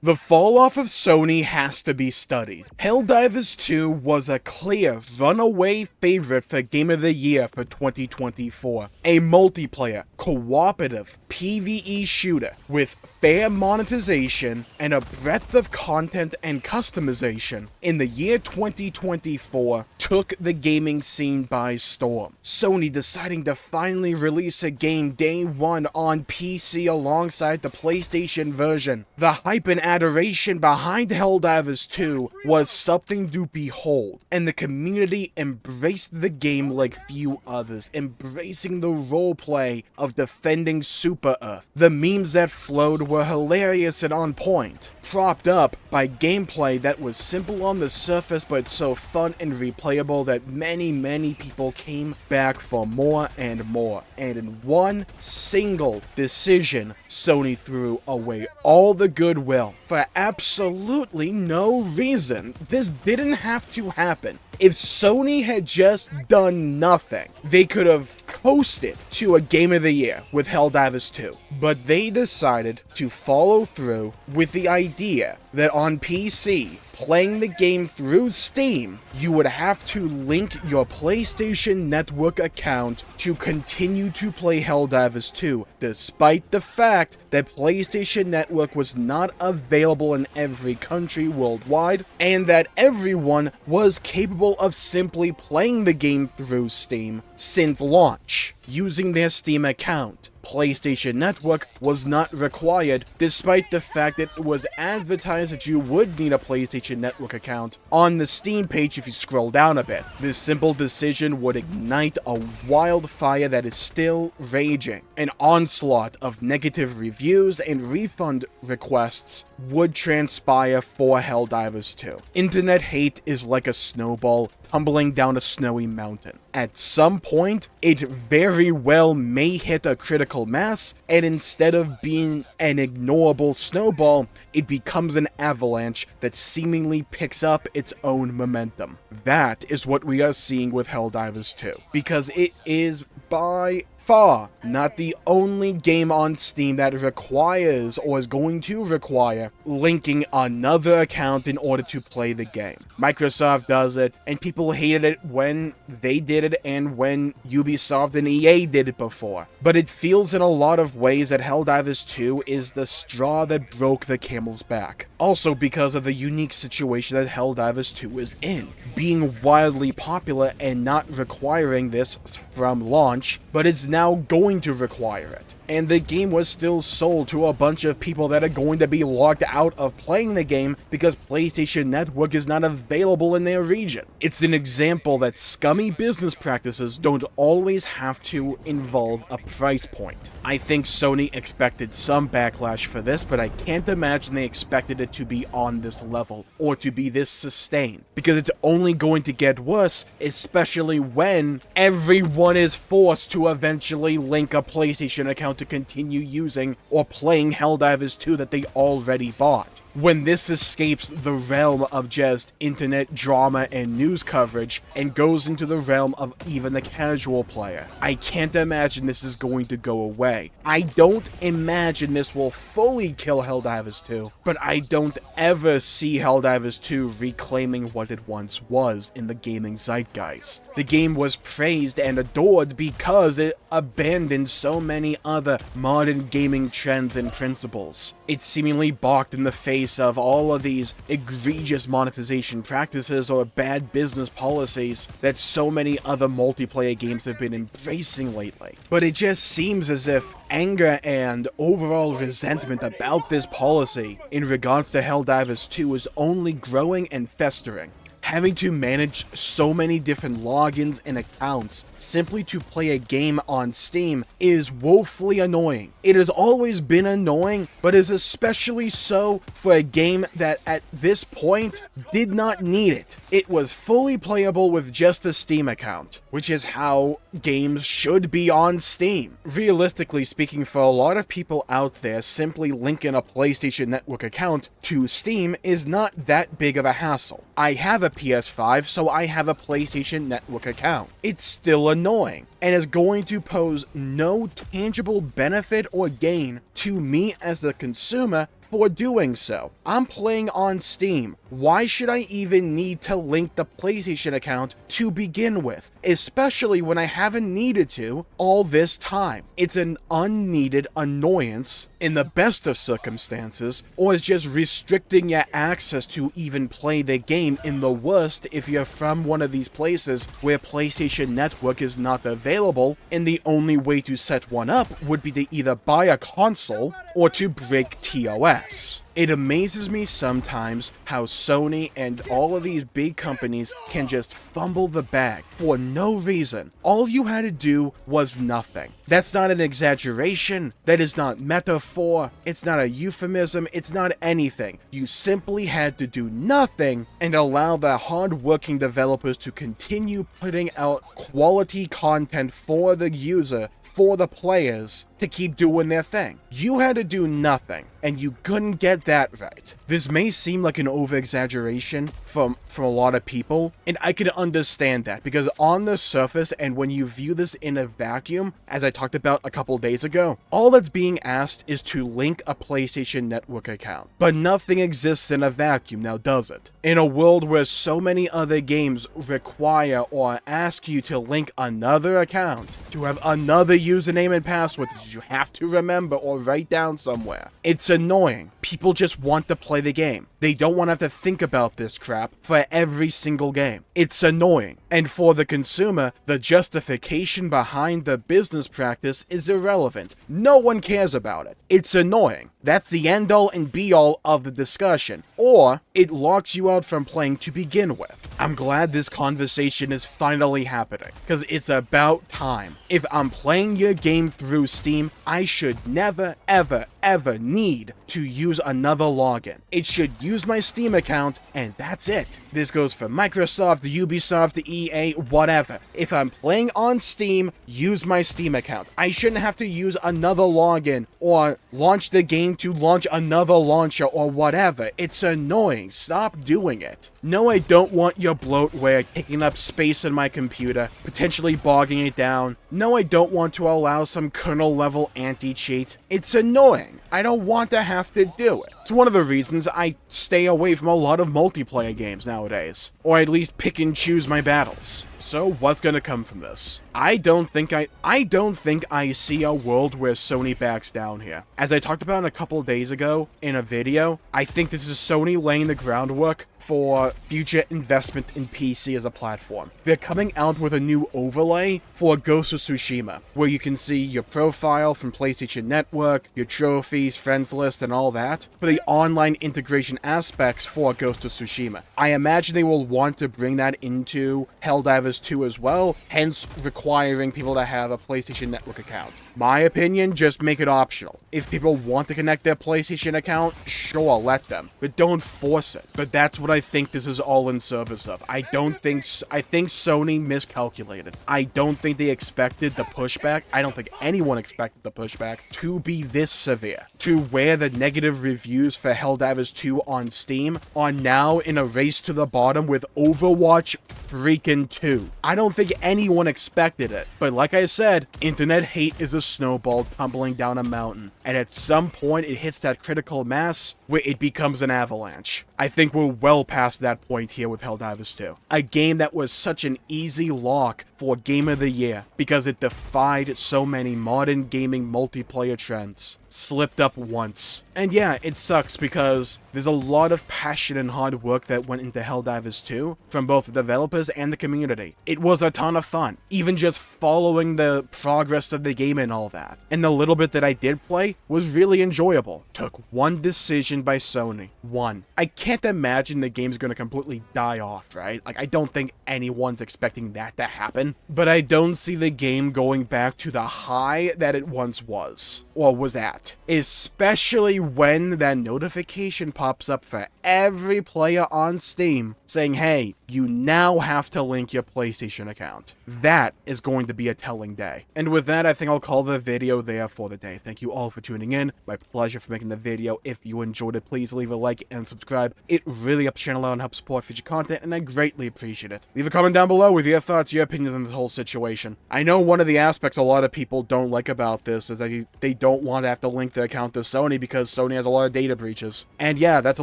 The fall-off of Sony has to be studied. Helldivers 2 was a clear, runaway favorite for Game of the Year for 2024. A multiplayer, cooperative, PvE shooter with fair monetization and a breadth of content and customization in the year 2024 took the gaming scene by storm. Sony deciding to finally release a game day one on PC alongside the PlayStation version. The hype and adoration behind Helldivers 2 was something to behold, and the community embraced the game like few others, embracing the roleplay of defending Super Earth. The memes that flowed were hilarious and on point, propped up by gameplay that was simple on the surface but so fun and replayable that many people came back for more and more. And in one single decision, Sony threw away all the goodwill for absolutely no reason. This didn't have to happen. If Sony had just done nothing, they could have coasted to a Game of the Year with Helldivers 2. But they decided to follow through with the idea that on PC, playing the game through Steam, you would have to link your PlayStation Network account to continue to play Helldivers 2, despite the fact that PlayStation Network was not available in every country worldwide, and that everyone was capable of simply playing the game through Steam since launch, using their Steam account. PlayStation Network was not required, despite the fact that it was advertised that you would need a PlayStation Network account on the Steam page if you scroll down a bit. This simple decision would ignite a wildfire that is still raging. An onslaught of negative reviews and refund requests would transpire for Helldivers 2. Internet hate is like a snowball tumbling down a snowy mountain. At some point, it very well may hit a critical mass, and instead of being an ignorable snowball, it becomes an avalanche that seemingly picks up its own momentum. That is what we are seeing with Helldivers 2, because it is by far not the only game on Steam that requires or is going to require linking another account in order to play the game. Microsoft does it, and people hated it when they did it and when Ubisoft and EA did it before. But it feels in a lot of ways that Helldivers 2 is the straw that broke the camel's back. Also because of the unique situation that Helldivers 2 is in, being wildly popular and not requiring this from launch, but is now going to require it. And the game was still sold to a bunch of people that are going to be locked out of playing the game because PlayStation Network is not available in their region. It's an example that scummy business practices don't always have to involve a price point. I think Sony expected some backlash for this, but I can't imagine they expected it to be on this level or to be this sustained, because it's only going to get worse, especially when everyone is forced to eventually link a PlayStation account to continue using or playing Helldivers 2 that they already bought. When this escapes the realm of just internet drama and news coverage and goes into the realm of even the casual player, I can't imagine this is going to go away. I don't imagine this will fully kill Helldivers 2, but I don't ever see Helldivers 2 reclaiming what it once was in the gaming zeitgeist. The game was praised and adored because it abandoned so many other modern gaming trends and principles. It seemingly balked in the face of all of these egregious monetization practices or bad business policies that so many other multiplayer games have been embracing lately. But it just seems as if anger and overall resentment about this policy in regards to Helldivers 2 is only growing and festering. Having to manage so many different logins and accounts simply to play a game on Steam is woefully annoying. It has always been annoying, but is especially so for a game that at this point did not need it. It was fully playable with just a Steam account, which is how games should be on Steam. Realistically speaking, for a lot of people out there, simply linking a PlayStation Network account to Steam is not that big of a hassle. I have a PS5, so I have a PlayStation Network account. It's still annoying, and is going to pose no tangible benefit or gain to me as the consumer before doing so. I'm playing on Steam. Why should I even need to link the PlayStation account to begin with? Especially when I haven't needed to all this time. It's an unneeded annoyance in the best of circumstances, or it's just restricting your access to even play the game in the worst if you're from one of these places where PlayStation Network is not available, and the only way to set one up would be to either buy a console or to break TOS. It amazes me sometimes how Sony and all of these big companies can just fumble the bag for no reason. All you had to do was nothing. That's not an exaggeration. That is not metaphor. It's not a euphemism. It's not anything. You simply had to do nothing and allow the hard-working developers to continue putting out quality content for the user, for the players, to keep doing their thing. You had to do nothing, and you couldn't get that right. This may seem like an over-exaggeration from a lot of people, and I can understand that, because on the surface, and when you view this in a vacuum, as I talked about a couple days ago, all that's being asked is to link a PlayStation Network account. But nothing exists in a vacuum, now does it? In a world where so many other games require or ask you to link another account, to have another username and password that you have to remember or write down somewhere. It's annoying. People just want to play the game. They don't want to have to think about this crap for every single game. It's annoying. And for the consumer, the justification behind the business practice is irrelevant. No one cares about it. It's annoying. That's the end-all and be-all of the discussion. Or, it locks you out from playing to begin with. I'm glad this conversation is finally happening, because it's about time. If I'm playing your game through Steam, I should never, ever, ever need to use another login. It should use my Steam account, and that's it. This goes for Microsoft, Ubisoft, EA, whatever. If I'm playing on Steam, use my Steam account. I shouldn't have to use another login, or launch the game to launch another launcher, or whatever. It's annoying. Stop doing it. No, I don't want your bloatware taking up space in my computer, potentially bogging it down. No, I don't want to allow some kernel-level anti-cheat. It's annoying. I don't want to have to do it. It's one of the reasons I stay away from a lot of multiplayer games nowadays, or at least pick and choose my battles. So what's gonna come from this? I don't think I see a world where Sony backs down here. As I talked about a couple days ago in a video, I think this is Sony laying the groundwork for future investment in PC as a platform. They're coming out with a new overlay for Ghost of Tsushima, where you can see your profile from PlayStation Network, your trophies, friends list, and all that, for the online integration aspects for Ghost of Tsushima. I imagine they will want to bring that into Helldivers 2 as well, hence requiring people to have a PlayStation Network account. My opinion, just make it optional. If people want to connect their PlayStation account, sure, let them, but don't force it. But that's what I think this is all in service of. I think Sony miscalculated. I don't think they expected the pushback. I don't think anyone expected the pushback to be this severe, to where the negative reviews for Helldivers 2 on Steam are now in a race to the bottom with Overwatch freaking 2. I don't think anyone expected it, but like I said, internet hate is a snowball tumbling down a mountain, and at some point it hits that critical mass where it becomes an avalanche. I think we're well past that point here with Helldivers 2. A game that was such an easy lock for Game of the Year because it defied so many modern gaming multiplayer trends. Slipped up once. And yeah, it sucks because there's a lot of passion and hard work that went into Helldivers 2 from both the developers and the community. It was a ton of fun, even just following the progress of the game and all that. And the little bit that I did play was really enjoyable. Took one decision by Sony. One. I can't imagine the game's gonna completely die off, right? Like, I don't think anyone's expecting that to happen, but I don't see the game going back to the high that it once was, or was at. Especially when that notification pops up for every player on Steam saying, hey, you now have to link your PlayStation account. That is going to be a telling day. And with that, I think I'll call the video there for the day. Thank you all for tuning in. My pleasure for making the video. If you enjoyed it, please leave a like and subscribe. It really helps the channel out and helps support future content, and I greatly appreciate it. Leave a comment down below with your thoughts, your opinions on this whole situation. I know one of the aspects a lot of people don't like about this is that they don't don't want to have to link their account to Sony because Sony has a lot of data breaches. And yeah, that's a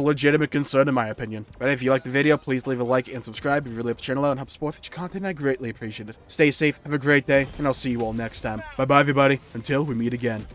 legitimate concern in my opinion. But if you liked the video, please leave a like and subscribe. If you really help the channel out and help support future content, I greatly appreciate it. Stay safe, have a great day, and I'll see you all next time. Bye bye everybody, until we meet again.